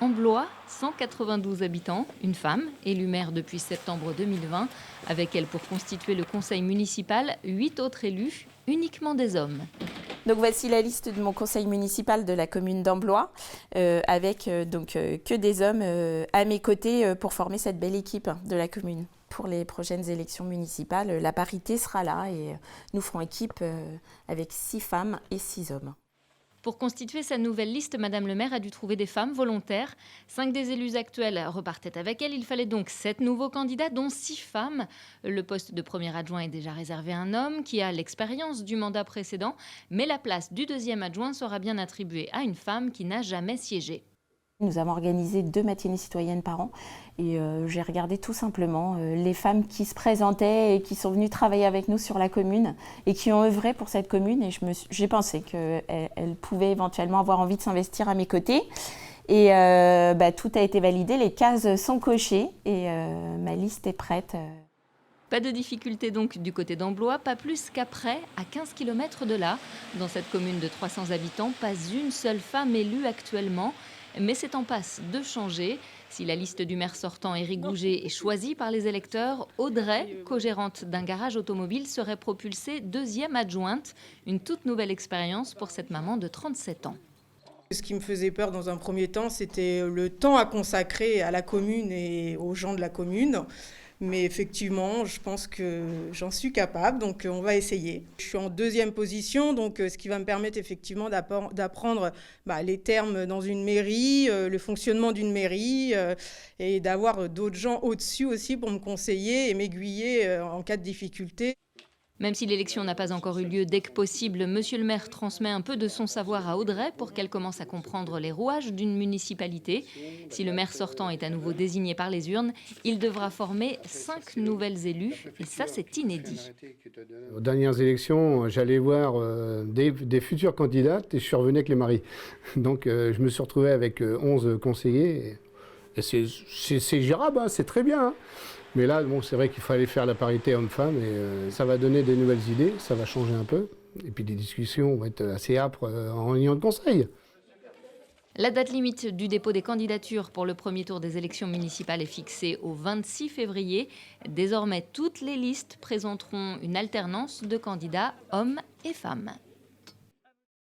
En Blois, 192 habitants, une femme, élue maire depuis septembre 2020. Avec elle pour constituer le conseil municipal, 8 autres élus, uniquement des hommes. Donc voici la liste de mon conseil municipal de la commune d'Amblois, avec que des hommes à mes côtés pour former cette belle équipe de la commune. Pour les prochaines élections municipales, la parité sera là et nous ferons équipe avec 6 femmes et 6 hommes. Pour constituer sa nouvelle liste, Madame le maire a dû trouver des femmes volontaires. 5 des élus actuels repartaient avec elle. Il fallait donc 7 nouveaux candidats, dont 6 femmes. Le poste de premier adjoint est déjà réservé à un homme qui a l'expérience du mandat précédent. Mais la place du deuxième adjoint sera bien attribuée à une femme qui n'a jamais siégé. Nous avons organisé 2 matinées citoyennes par an et j'ai regardé tout simplement les femmes qui se présentaient et qui sont venues travailler avec nous sur la commune et qui ont œuvré pour cette commune et j'ai pensé qu'elles pouvaient éventuellement avoir envie de s'investir à mes côtés. Et tout a été validé, les cases sont cochées et ma liste est prête. Pas de difficulté donc du côté d'Amblois, pas plus qu'après, à 15 km de là. Dans cette commune de 300 habitants, pas une seule femme élue actuellement. Mais c'est en passe de changer. Si la liste du maire sortant Éric Gouget est choisie par les électeurs, Audrey, co-gérante d'un garage automobile, serait propulsée deuxième adjointe. Une toute nouvelle expérience pour cette maman de 37 ans. Ce qui me faisait peur dans un premier temps, c'était le temps à consacrer à la commune et aux gens de la commune. Mais effectivement, je pense que j'en suis capable, donc on va essayer. Je suis en deuxième position, donc ce qui va me permettre effectivement d'apprendre les termes dans une mairie, le fonctionnement d'une mairie, et d'avoir d'autres gens au-dessus aussi pour me conseiller et m'aiguiller en cas de difficulté. Même si l'élection n'a pas encore eu lieu, dès que possible, Monsieur le maire transmet un peu de son savoir à Audrey pour qu'elle commence à comprendre les rouages d'une municipalité. Si le maire sortant est à nouveau désigné par les urnes, il devra former 5 nouvelles élus, et ça c'est inédit. Aux dernières élections, j'allais voir des futures candidates et je suis revenu avec les maris. Donc je me suis retrouvé avec 11 conseillers et c'est gérable, hein, c'est très bien. Hein. Mais là, bon, c'est vrai qu'il fallait faire la parité homme-femme et ça va donner des nouvelles idées, ça va changer un peu. Et puis les discussions vont être assez âpres en réunion de conseil. La date limite du dépôt des candidatures pour le premier tour des élections municipales est fixée au 26 février. Désormais, toutes les listes présenteront une alternance de candidats hommes et femmes.